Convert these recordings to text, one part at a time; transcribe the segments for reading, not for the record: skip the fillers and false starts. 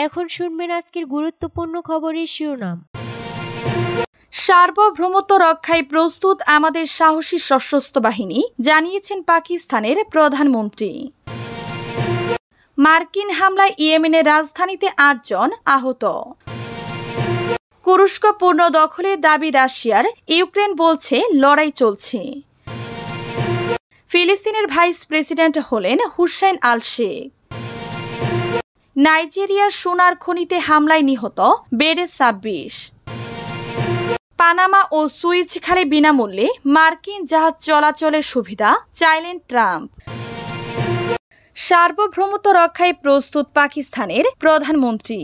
এখন শুনবেন আজকের গুরুত্বপূর্ণ খবরের শিরোনাম। সার্বভৌমত্ব রক্ষায় প্রস্তুত আমাদের সাহসী সশস্ত্র বাহিনী, জানিয়েছেন পাকিস্তানের প্রধানমন্ত্রী। মার্কিন হামলায় ইয়েমেনের রাজধানীতে ৮ জন আহত। কুরস্ক পূর্ণ দখলের দাবি রাশিয়ার, ইউক্রেন বলছে লড়াই চলছে। ফিলিস্তিনের ভাইস প্রেসিডেন্ট হলেন হুসাইন আল শেখ। নাইজেরিয়ার সোনার খনিতে হামলায় নিহত বেড়ে ২৬। পানামা ও সুইচ খালে বিনামূল্যে মার্কিন জাহাজ চলাচলের সুবিধা চাইলেন ট্রাম্প। সার্বভৌমত্ব রক্ষায় প্রস্তুত পাকিস্তানের প্রধানমন্ত্রী।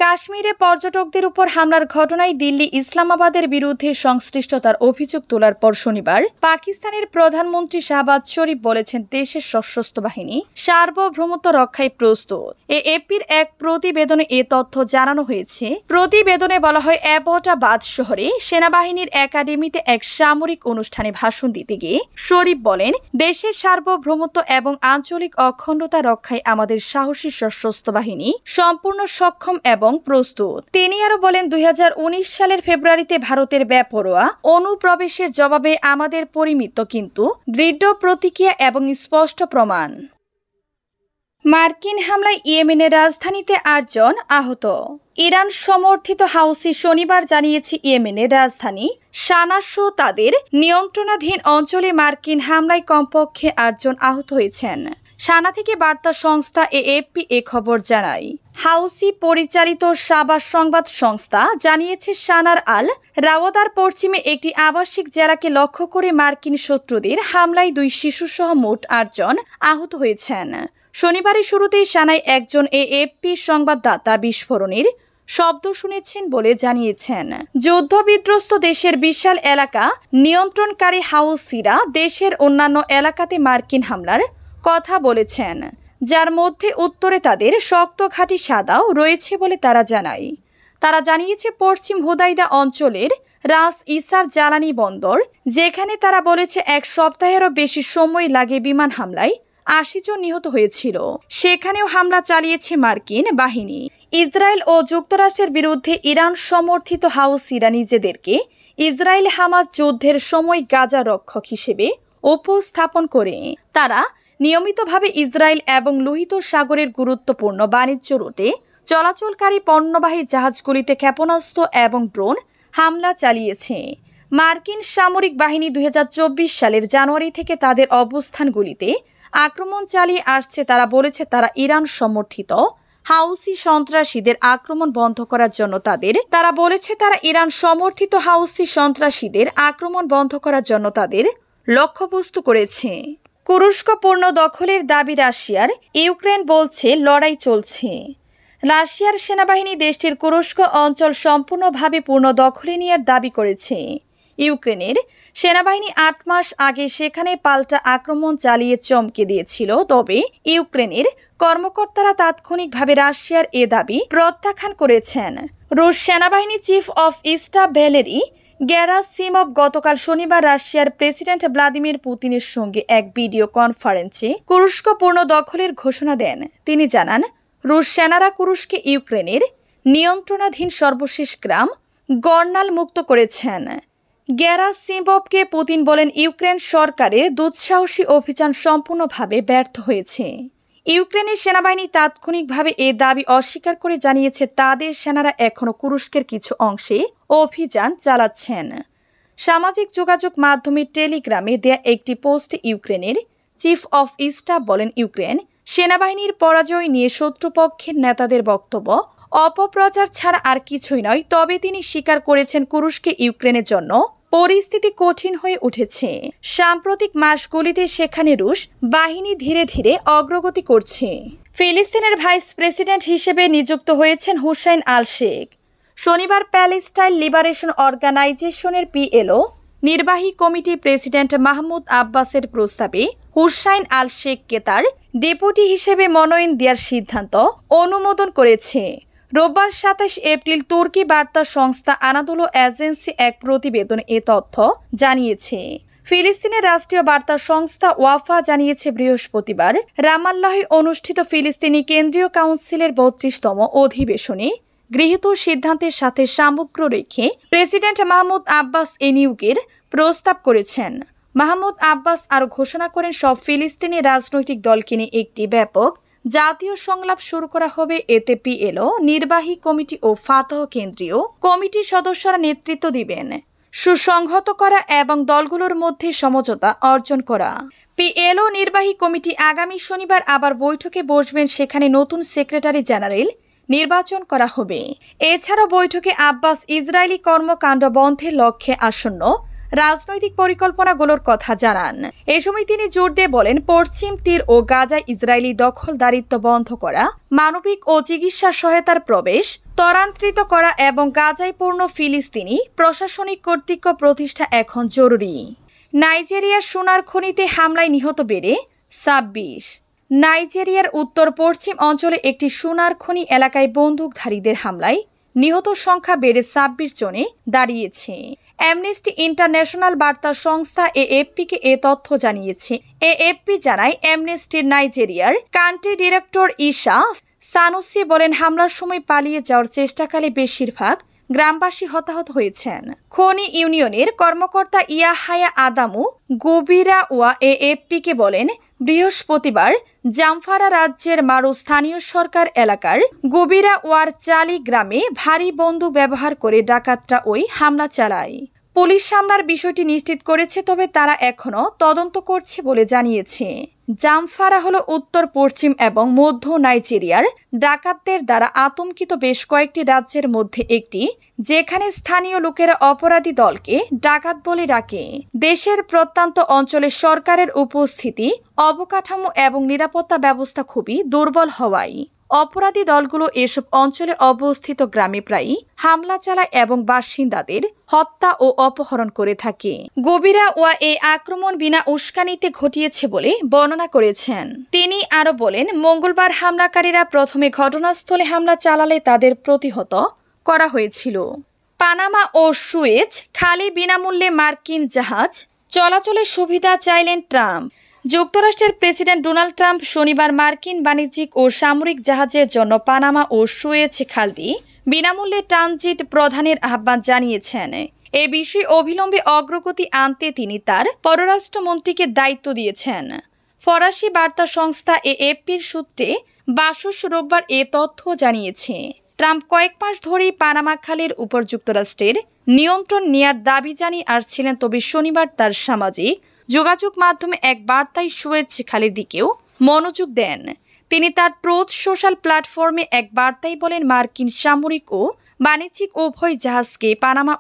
কাশ্মীরে পর্যটকদের উপর হামলার ঘটনায় দিল্লি ইসলামাবাদের বিরুদ্ধে সংশ্লিষ্টতার অভিযোগ তোলার পর শনিবার পাকিস্তানের প্রধানমন্ত্রী শাহবাজ শরীফ বলেছেন, দেশের সশস্ত্র বাহিনী সার্বভৌমত্ব রক্ষায় প্রস্তুত। এএপির এক প্রতিবেদনে এ তথ্য জানানো হয়েছে। প্রতিবেদনে বলা হয়, অ্যাবোটাবাদ শহরে সেনাবাহিনীর একাডেমিতে এক সামরিক অনুষ্ঠানে ভাষণ দিতে গিয়ে শরীফ বলেন, দেশের সার্বভৌমত্ব এবং আঞ্চলিক অখণ্ডতা রক্ষায় আমাদের সাহসী সশস্ত্র বাহিনী সম্পূর্ণ সক্ষম এবং প্রস্তুত। তিনি আরো বলেন, ২০১৯ সালের ফেব্রুয়ারিতে ভারতের বেপরোয়া অনুপ্রবেশের জবাবে আমাদের পরিমিত কিন্তু দৃঢ় প্রতিক্রিয়া এবং স্পষ্ট প্রমাণ। মার্কিন হামলায় ইয়েমেনের রাজধানীতে ৮ জন আহত। ইরান সমর্থিত হাউসি শনিবার জানিয়েছে, ইয়েমেনের রাজধানী সানাসহ তাদের নিয়ন্ত্রণাধীন অঞ্চলে মার্কিন হামলায় কমপক্ষে ৮ জন আহত হয়েছেন। সানা থেকে বার্তা সংস্থা এএপি এ খবর জানায়। হাউসি পরিচালিত সাবা সংবাদ সংস্থা জানিয়েছে, সানার আল রাওয়াদার পশ্চিমে একটি আবাসিক জেলাকে লক্ষ্য করে মার্কিন শত্রুদের হামলায় ২ শিশুসহ মোট ৮ জন আহত হয়েছেন। শনিবারের শুরুতেই সানায় একজন এএপি সংবাদদাতা বিস্ফোরণের শব্দ শুনেছেন বলে জানিয়েছেন। যুদ্ধবিধ্বস্ত দেশের বিশাল এলাকা নিয়ন্ত্রণকারী হাউসিরা দেশের অন্যান্য এলাকাতে মার্কিন হামলার কথা বলেছেন, যার মধ্যে উত্তরে তাদের শক্ত ঘাঁটি সাদাও রয়েছে বলে তারা জানায়। তারা জানিয়েছে, পশ্চিম হুদাইদা অঞ্চলের রাস ইসার জ্বালানি বন্দর, যেখানে তারা বলেছে ১ সপ্তাহেরও বেশি সময় লাগে বিমান হামলায় ৮০ জন নিহত হয়েছিল, সেখানেও হামলা চালিয়েছে মার্কিন বাহিনী। ইসরায়েল ও যুক্তরাষ্ট্রের বিরুদ্ধে ইরান সমর্থিত হাউসিরা নিজেদেরকে ইসরায়েল হামাস যুদ্ধের সময় গাজা রক্ষক হিসেবে উপস্থাপন করে। তারা নিয়মিতভাবে ইসরায়েল এবং লোহিত সাগরের গুরুত্বপূর্ণ বাণিজ্য রুটে চলাচলকারী পণ্যবাহী জাহাজগুলিতে ক্ষেপণাস্ত্র এবং ড্রোন হামলা চালিয়েছে। মার্কিন সামরিক বাহিনী ২০২৪ সালের জানুয়ারি থেকে তাদের অবস্থানগুলিতে আক্রমণ চালিয়ে আসছে। তারা বলেছে, তারা ইরান সমর্থিত হাউসি সন্ত্রাসীদের আক্রমণ বন্ধ করার জন্য তাদের লক্ষ্যবস্তু করেছে। কুরস্ক পূর্ণ দখলের দাবি রাশিয়ার, ইউক্রেন বলছে লড়াই চলছে। রাশিয়ার সেনাবাহিনী দেশটির কুরস্ক অঞ্চল সম্পূর্ণভাবে পূর্ণ দখলে নেওয়ার দাবি করেছে। ইউক্রেনের সেনাবাহিনী ৮ মাস আগে সেখানে পাল্টা আক্রমণ চালিয়ে চমকে দিয়েছিল, তবে ইউক্রেনের কর্মকর্তারা তাৎক্ষণিকভাবে রাশিয়ার এ দাবি প্রত্যাখ্যান করেছেন। রুশ সেনাবাহিনী chief of staff Valery Gerasimov গতকাল শনিবার রাশিয়ার প্রেসিডেন্ট ভ্লাদিমির পুতিনের সঙ্গে এক ভিডিও কনফারেন্সে কুরস্ক পূর্ণ দখলের ঘোষণা দেন। তিনি জানান, রুশ সেনারা কুরস্কে ইউক্রেনের নিয়ন্ত্রণাধীন সর্বশেষ গ্রাম গর্নাল মুক্ত করেছেন। গেরাসিমভকে পুতিন বলেন, ইউক্রেন সরকারের দুঃসাহসী অভিযান সম্পূর্ণভাবে ব্যর্থ হয়েছে। ইউক্রেনের সেনাবাহিনী তাৎক্ষণিকভাবে এ দাবি অস্বীকার করে জানিয়েছে, তাদের সেনারা এখনও কুরস্কের কিছু অংশে অভিযান চালাচ্ছেন। সামাজিক যোগাযোগ মাধ্যমে টেলিগ্রামে দেয়া একটি পোস্টে ইউক্রেনের চিফ অফ স্টাফ বলেন, ইউক্রেন সেনাবাহিনীর পরাজয় নিয়ে শত্রুপক্ষের নেতাদের বক্তব্য অপপ্রচার ছাড়া আর কিছুই নয়। তবে তিনি স্বীকার করেছেন, কুরস্কে ইউক্রেনের জন্য পরিস্থিতি কঠিন হয়ে উঠেছে। সাম্প্রতিক মাসগুলিতে সেখানে রুশ বাহিনী ধীরে ধীরে অগ্রগতি করছে। ফিলিস্তিনের ভাইস প্রেসিডেন্ট হিসেবে নিযুক্ত হয়েছেন হুসাইন আল শেখ। শনিবার প্যালেস্টাইন লিবারেশন অর্গানাইজেশনের পিএলও নির্বাহী কমিটি প্রেসিডেন্ট মাহমুদ আব্বাসের প্রস্তাবে হুসাইন আল শেখকে তার ডেপুটি হিসেবে মনোনয়ন দেওয়ার সিদ্ধান্ত অনুমোদন করেছে। রোববার ২৭ এপ্রিল তুর্কি বার্তা সংস্থা আনাদোলু এজেন্সি এক প্রতিবেদনে এ তথ্য জানিয়েছে। ফিলিস্তিনের রাষ্ট্রীয় বার্তা সংস্থা ওয়াফা জানিয়েছে বৃহস্পতিবার রামাল্লাহে অনুষ্ঠিত ফিলিস্তিনি কেন্দ্রীয় কাউন্সিলের ৩২তম অধিবেশনে গৃহীত সিদ্ধান্তের সাথে সামগ্র রেখে প্রেসিডেন্ট মাহমুদ আব্বাস এ নিয়োগের প্রস্তাব করেছেন। মাহমুদ আব্বাস আরও ঘোষণা করেন, সব ফিলিস্তিনি রাজনৈতিক দলকে নিয়ে একটি ব্যাপক জাতীয় সংলাপ শুরু করা হবে। এতে পিএলও নির্বাহী কমিটি ও ফাতাহ কেন্দ্রীয় কমিটির সদস্যরা নেতৃত্ব দিবেন। সুসংহত করা এবং দলগুলোর মধ্যে সমঝোতা অর্জন করা। পিএলও নির্বাহী কমিটি আগামী শনিবার আবার বৈঠকে বসবেন। সেখানে নতুন সেক্রেটারি জেনারেল নির্বাচন করা হবে। এছাড়াও বৈঠকে আব্বাস ইসরায়েলি কর্মকাণ্ড বন্ধের লক্ষ্যে আসন্ন রাজনৈতিক পরিকল্পনাগুলোর কথা জানান। এ সময় তিনি জোর দিয়ে বলেন, পশ্চিম তীর ও গাজায় ইসরায়েলি দখলদারিত্ব বন্ধ করা, মানবিক ও চিকিৎসা সহায়তার প্রবেশ ত্বরান্বিত করা এবং গাজায় পূর্ণ ফিলিস্তিনি প্রশাসনিক কর্তৃত্ব প্রতিষ্ঠা এখন জরুরি। নাইজেরিয়ার সোনার খনিতে হামলায় নিহত বেড়ে ২৬। নাইজেরিয়ার উত্তর পশ্চিম অঞ্চলে একটি সোনার খনি এলাকায় বন্দুকধারীদের হামলায় নিহত সংখ্যা বেড়ে ২৬ জনে দাঁড়িয়েছে। অ্যামনেস্টি ইন্টারন্যাশনাল বার্তা সংস্থা এএফপিকে এ তথ্য জানিয়েছে। এএফপি জানায়, অ্যামনেস্টির নাইজেরিয়ার কান্ট্রি ডিরেক্টর ঈশা সানুসি বলেন, হামলার সময় পালিয়ে যাওয়ার চেষ্টাকালে বেশিরভাগ গ্রামবাসী হতাহত হয়েছেন। খনি ইউনিয়নের কর্মকর্তা ইয়াহায়া আদামু গুবিরাওয়া এএফপিকে বলেন, বৃহস্পতিবার জামফারা রাজ্যের মারু স্থানীয় সরকার এলাকার গুবিরাওয়ার চালি গ্রামে ভারী বন্দুক ব্যবহার করে ডাকাতরা ওই হামলা চালায়। পুলিশ হামলার বিষয়টি নিশ্চিত করেছে, তবে তারা এখনও তদন্ত করছে বলে জানিয়েছে। জামফারা হল উত্তর পশ্চিম এবং মধ্য নাইজেরিয়ার ডাকাতদের দ্বারা আতঙ্কিত বেশ কয়েকটি রাজ্যের মধ্যে একটি, যেখানে স্থানীয় লোকেরা অপরাধী দলকে ডাকাত বলে ডাকে। দেশের প্রত্যন্ত অঞ্চলে সরকারের উপস্থিতি, অবকাঠামো এবং নিরাপত্তা ব্যবস্থা খুবই দুর্বল হওয়ায় অপরাধী দলগুলো এসব অঞ্চলে অবস্থিত গ্রামে প্রায়ই হামলা চালায় এবং বাসিন্দাদের হত্যা ও অপহরণ করে থাকে। গুবিরাওয়া এই আক্রমণ বিনা উস্কানিতে ঘটিয়েছে বলে বর্ণনা করেছেন। তিনি আরও বলেন, মঙ্গলবার হামলাকারীরা প্রথমে ঘটনাস্থলে হামলা চালালে তাদের প্রতিহত করা হয়েছিল। পানামা ও সুয়েজ খালে বিনামূল্যে মার্কিন জাহাজ চলাচলের সুবিধা চাইলেন ট্রাম্প। যুক্তরাষ্ট্রের প্রেসিডেন্ট ডোনাল্ড ট্রাম্প শনিবার মার্কিন বাণিজ্যিক ও সামরিক জাহাজের জন্য পানামা ও সুয়েজ খাল দিয়ে বিনামূল্যে ট্রানজিট প্রদানের আহ্বান জানিয়েছেন। এ বিষয়ে অবিলম্বে অগ্রগতি আনতে তিনি তার পররাষ্ট্রমন্ত্রীকে দায়িত্ব দিয়েছেন। ফরাসি বার্তা সংস্থা এএফপির সূত্রে বাসস রোববার এ তথ্য জানিয়েছে। ট্রাম্প কয়েক মাস ধরেই পানামা খালের উপর যুক্তরাষ্ট্রের নিয়ন্ত্রণ নেয়ার দাবি জানিয়ে আসছিলেন, তবে শনিবার তার সামাজিক যোগাযোগ মাধ্যমে এক বার্তায় সুয়েজ খালের দিকেও মনোযোগ দেন। তিনি তার ট্রুথ সোশ্যাল প্ল্যাটফর্মে এক বার্তায় বলেন, মার্কিন সামরিক ও বাণিজ্যিক উভয় জাহাজকে পানামা